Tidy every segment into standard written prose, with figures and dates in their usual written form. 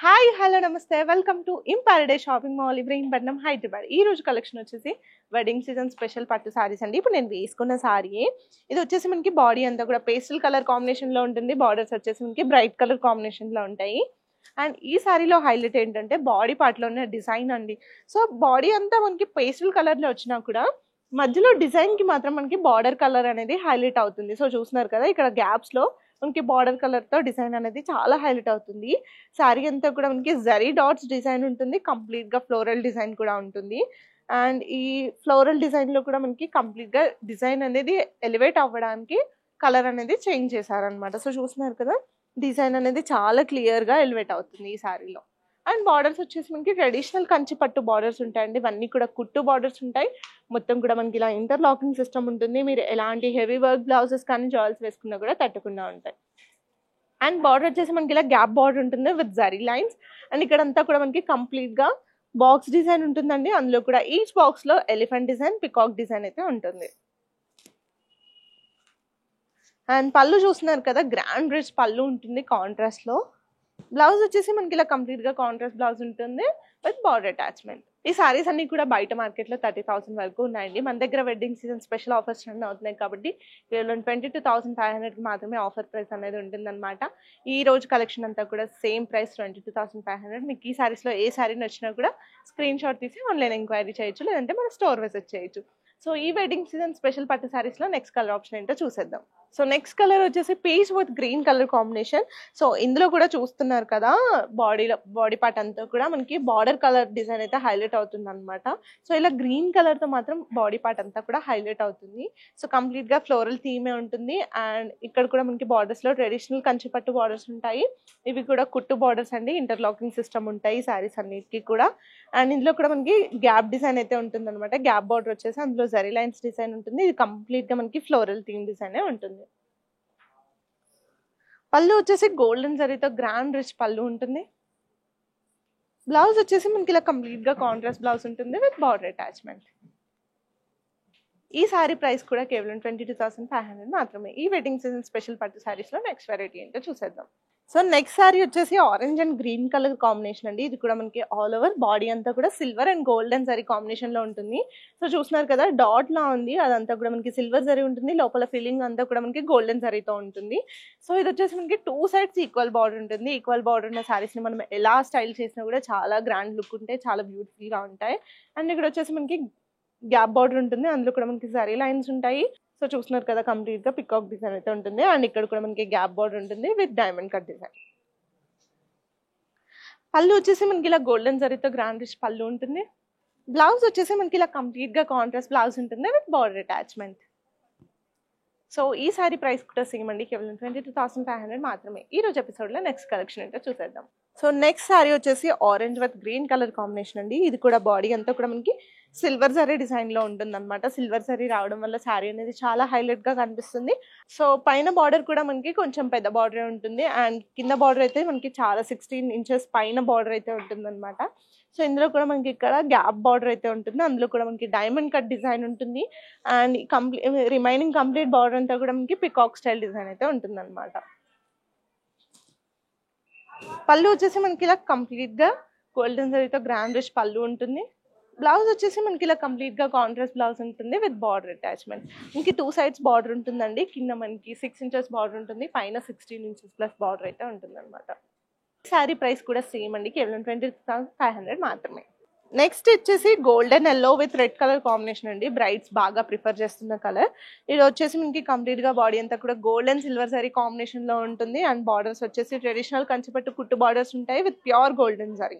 Hi hello నమస్తే welcome to in paradise shopping mall Ibrahimpatnam Hyderabad. ఈ రోజు కలెక్షన్ వచ్చేసి వెడ్డింగ్ సీజన్ స్పెషల్ పట్టు సారీస్ అండి. ఇప్పుడు నేను వేసుకున్న సారీ ఇది వచ్చేసి మనకి బాడీ అంతా కూడా పేస్టల్ కలర్ కాంబినేషన్ లో ఉంటుంది. బార్డర్స్ వచ్చేసి మనకి బ్రైట్ కలర్ కాంబినేషన్ లో ఉంటాయి. అండ్ ఈ సారీలో హైలైట్ ఏంటంటే బాడీ పార్ట్ లో ఉన్న డిజైన్ అండి. సో బాడీ అంతా మనకి పేస్టల్ కలర్ లో వచ్చినా కూడా మధ్యలో డిజైన్ కి మాత్రం మనకి బార్డర్ కలర్ అనేది హైలైట్ అవుతుంది. సో చూస్తున్నారు కదా, ఇక్కడ గ్యాప్స్ లో మనకి బార్డర్ కలర్ తో డిజైన్ అనేది చాలా హైలైట్ అవుతుంది. శారీ అంతా కూడా మనకి జరీ డాట్స్ డిజైన్ ఉంటుంది, కంప్లీట్ గా ఫ్లోరల్ డిజైన్ కూడా ఉంటుంది. అండ్ ఈ ఫ్లోరల్ డిజైన్ లో కూడా మనకి కంప్లీట్ గా డిజైన్ అనేది ఎలివేట్ అవ్వడానికి కలర్ అనేది చేంజ్ చేశారనమాట. సో చూస్తున్నారు కదా, డిజైన్ అనేది చాలా క్లియర్ గా ఎలివేట్ అవుతుంది ఈ శారీలో. అండ్ బార్డర్స్ వచ్చేసి మనకి ట్రెడిషనల్ కంచి పట్టు బార్డర్స్ ఉంటాయండి. ఇవన్నీ కూడా కుట్టు బార్డర్స్ ఉంటాయి. మొత్తం కూడా మనకి ఇలా ఇంటర్లాకింగ్ సిస్టమ్ ఉంటుంది. మీరు ఎలాంటి హెవీ వర్క్ బ్లౌజెస్ కానీ జాయిల్స్ వేసుకున్నా కూడా తట్టకుండా ఉంటాయి. అండ్ బార్డర్ వచ్చేసి మనకి ఇలా గ్యాప్ బార్డర్ ఉంటుంది విత్ జరీ లైన్స్. అండ్ ఇక్కడ అంతా కూడా మనకి కంప్లీట్ గా బాక్స్ డిజైన్ ఉంటుందండి. అందులో కూడా ఈచ్ బాక్స్ లో ఎలిఫెంట్ డిజైన్, పికాక్ డిజైన్ అయితే ఉంటుంది. అండ్ పళ్ళు చూస్తున్నారు కదా, గ్రాండ్ రిచ్ పళ్ళు ఉంటుంది కాంట్రాస్ట్ లో. బ్లౌజ్ వచ్చేసి మనకి ఇలా కంప్లీట్ గా కాంట్రాస్ట్ బ్లౌజ్ ఉంటుంది విత్ బార్డర్ అటాచ్మెంట్. ఈ సారీస్ అన్ని కూడా బయట మార్కెట్ లో 30,000 వరకు ఉన్నాయండి. మన దగ్గర wedding season special offers run అవుతున్నాయి కాబట్టి కేవలం 22,500 కి మాత్రమే ఆఫర్ ప్రైస్ అనేది ఉంటుందన్నమాట. ఈ రోజు కలెక్షన్ అంతా కూడా సేమ్ ప్రైస్ 22,500. మీకు ఈ సారీస్ లో ఏ సారీ నచ్చినా కూడా స్క్రీన్ షాట్ తీసి ఆన్లైన్ ఎంక్వైరీ చేయొచ్చు, లేదంటే మన స్టోర్ విజిట్ చేయొచ్చు. సో ఈ వెడ్డింగ్ సీజన్ స్పెషల్ పట్టు సారీస్ లో నెక్స్ట్ కలర్ ఆప్షన్ ఏంటో చూసేద్దాం. సో నెక్స్ట్ కలర్ వచ్చేసి peach with green colour combination. So ఇందులో కూడా చూస్తున్నారు కదా, బాడీ పార్ట్ అంతా కూడా మనకి బార్డర్ కలర్ డిజైన్ అయితే హైలైట్ అవుతుంది అనమాట. సో ఇలా గ్రీన్ కలర్ తో మాత్రం బాడీ పార్ట్ అంతా కూడా హైలైట్ అవుతుంది. సో కంప్లీట్ గా ఫ్లోరల్ థీమే ఉంటుంది. అండ్ ఇక్కడ కూడా మనకి బార్డర్స్ లో ట్రెడిషనల్ కంచి పట్టు బార్డర్స్ ఉంటాయి. ఇవి కూడా కుట్టు బార్డర్స్ అండి. ఇంటర్లాకింగ్ సిస్టమ్ ఉంటాయి సారీస్ అన్నిటికీ కూడా. అండ్ ఇందులో కూడా మనకి గ్యాప్ డిజైన్ అయితే ఉంటుంది అనమాట. గ్యాప్ బార్డర్ వచ్చేసి అందులో జరీ లైన్స్ డిజైన్ ఉంటుంది. ఇది కంప్లీట్ గా మనకి ఫ్లోరల్ థీమ్ డిజైన్ ఉంటుంది. పళ్ళు వచ్చేసి గోల్డెన్ జరీతో గ్రాండ్ రిచ్ పళ్ళు ఉంటుంది. బ్లౌజ్ వచ్చేసి మనకి ఇలా కంప్లీట్ గా కాంట్రాస్ట్ బ్లౌజ్ ఉంటుంది విత్ బార్డర్ అటాచ్మెంట్. ఈ సారీ ప్రైస్ కూడా కేవలం 22,500 మాత్రమే. ఈ వెడ్డింగ్ సీజన్ స్పెషల్ పట్టు సారీస్ లో నెక్స్ట్ వెరైటీ ఏంటో చూసేద్దాం. సో నెక్స్ట్ సారీ వచ్చేసి orange and green colour combination అండి. ఇది కూడా మనకి ఆల్ ఓవర్ బాడీ అంతా కూడా silver and golden zari combination లో ఉంటుంది. సో చూస్తున్నారు కదా, డాట్ లా ఉంది, అదంతా కూడా మనకి సిల్వర్ జరీ ఉంటుంది. లోపల ఫిల్లింగ్ అంతా కూడా మనకి గోల్డెన్ జరీతో ఉంటుంది. సో ఇది వచ్చేసి మనకి 2 సైడ్స్ ఈక్వల్ బార్డర్ ఉంటుంది. ఈక్వల్ బార్డర్ ఉన్న సారీస్ ని మనం ఎలా స్టైల్ చేసినా కూడా చాలా గ్రాండ్ లుక్ ఉంటాయి, చాలా బ్యూటిఫుల్ గా ఉంటాయి. అండ్ ఇక్కడ వచ్చేసి మనకి గ్యాప్ బార్డర్ ఉంటుంది. అందులో కూడా మనకి జరీ లైన్స్ ఉంటాయి. సో చూస్తున్నారు కదా, కంప్లీట్ గా పికాక్ డిజైన్ అయితే ఉంటుంది. అండ్ ఇక్కడ కూడా మనకి గ్యాప్ బార్డర్ ఉంటుంది విత్ డైమండ్ కట్ డిజైన్. పళ్ళు వచ్చేసి మనకి ఇలా గోల్డెన్ జరీతో గ్రాండ్ రిచ్ పళ్ళు ఉంటుంది. బ్లౌజ్ వచ్చేసి మనకి ఇలా కంప్లీట్ గా కాంట్రాస్ట్ బ్లౌజ్ ఉంటుంది విత్ బార్డర్ అటాచ్మెంట్. సో ఈ సారీ ప్రైస్ కూడా సేమ్ అండి, కేవలం 22,500 మాత్రమే. ఈ రోజు ఎపిసోడ్ లో నెక్స్ట్ కలెక్షన్ ఏంటో చూసేద్దాం. సో నెక్స్ట్ సారీ వచ్చేసి orange with green colour combination అండి. ఇది కూడా బాడీ అంతా కూడా మనకి సిల్వర్ జరీ డిజైన్ లో ఉంటుంది అనమాట. సిల్వర్ జరీ రావడం వల్ల శారీ అనేది చాలా హైలైట్ గా కనిపిస్తుంది. సో పైన బార్డర్ కూడా మనకి కొంచెం పెద్ద బార్డర్ ఉంటుంది. అండ్ కింద బార్డర్ అయితే మనకి చాలా 16 ఇంచెస్ పైన బార్డర్ అయితే ఉంటుంది అనమాట. సో ఇందులో కూడా మనకి ఇక్కడ గ్యాప్ బార్డర్ అయితే ఉంటుంది. అందులో కూడా మనకి డైమండ్ కట్ డిజైన్ ఉంటుంది. అండ్ రిమైనింగ్ కంప్లీట్ బార్డర్ అంతా కూడా మనకి పికాక్ స్టైల్ డిజైన్ అయితే ఉంటుంది అనమాట. పళ్ళు వచ్చేసి మనకి ఇలా కంప్లీట్ గా గోల్డెన్ జరీతో గ్రాండ్ రిచ్ పళ్ళు ఉంటుంది. బ్లౌజ్ వచ్చేసి మనకి ఇలా కంప్లీట్ గా కాంట్రాస్ట్ బ్లౌజ్ ఉంటుంది విత్ బార్డర్ అటాచ్మెంట్. మనకి 2 సైడ్స్ బార్డర్ ఉంటుందండి. కింద మనకి 6 ఇంచెస్ బార్డర్ ఉంటుంది, పైన 16 ఇంచెస్ ప్లస్ బార్డర్ అయితే ఉంటుంది అనమాట. శారీ ప్రైస్ కూడా సేమ్ అండి, కేవలం 22,500 మాత్రమే. నెక్స్ట్ వచ్చేసి golden yellow with red colour combination అండి. బ్రైడ్స్ బాగా ప్రిఫర్ చేస్తున్న కలర్. ఇది వచ్చేసి మనకి కంప్లీట్ గా బాడీ అంతా కూడా gold and silver zari combination లో ఉంటుంది. అండ్ బార్డర్స్ వచ్చేసి ట్రెడిషనల్ కంచిపట్టు కుట్టు బార్డర్స్ ఉంటాయి with pure golden zari.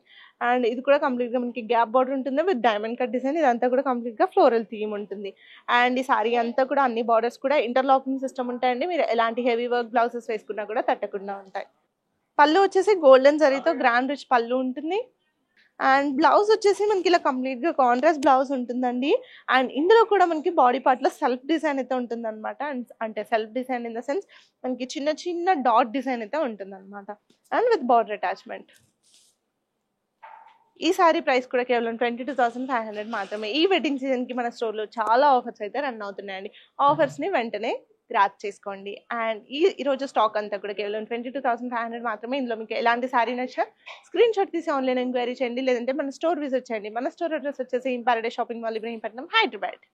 And ఇది కూడా కంప్లీట్ గా మనకి గ్యాప్ బార్డర్ ఉంటుంది విత్ డైమండ్ కట్ డిజైన్. ఇదంతా కూడా కంప్లీట్ గా ఫ్లోరల్ థీమ్ ఉంటుంది. అండ్ ఈ సారీ అంతా కూడా అన్ని బార్డర్స్ కూడా ఇంటర్లాకింగ్ సిస్టమ్ ఉంటాయండి. మీరు ఎలాంటి హెవీ వర్క్ బ్లౌజెస్ వేసుకున్నా కూడా తట్టకుండా ఉంటాయి. పళ్ళు వచ్చేసి గోల్డెన్ జరీతో గ్రాండ్ రిచ్ పళ్ళు ఉంటుంది. అండ్ బ్లౌజ్ వచ్చేసి మనకి ఇలా కంప్లీట్ గా కాంట్రాస్ట్ బ్లౌజ్ ఉంటుందండి. అండ్ ఇందులో కూడా మనకి బాడీ పార్ట్ లో సెల్ఫ్ డిజైన్ అయితే ఉంటుంది అనమాట. అంటే self design in the sense మనకి చిన్న చిన్న డాట్ డిజైన్ అయితే ఉంటుంది అనమాట. And with border attachment. ఈ సారీ ప్రైస్ కూడా కేవలం 22,500 మాత్రమే. ఈ వెడ్డింగ్ సీజన్ కి మన స్టోర్ లో చాలా ఆఫర్స్ అయితే రన్ అవుతున్నాయండి. ఆఫర్స్ ని వెంటనే గ్రాప్ చేసుకోండి. అండ్ ఈరోజు స్టాక్ అంతా కూడా కేవలం 22,500 మాత్రమే. ఇందులో మీకు ఎలాంటి శారీ నచ్చినా స్క్రీన్ షాట్ తీసి ఆన్లైన్ ఎంక్వైరీ చేయండి, లేదంటే మన స్టోర్ విజిట్ చేయండి. మన స్టోర్ అడ్రస్ వచ్చేసి in Paradise shopping mall, Ibrahimpatnam, Hyderabad.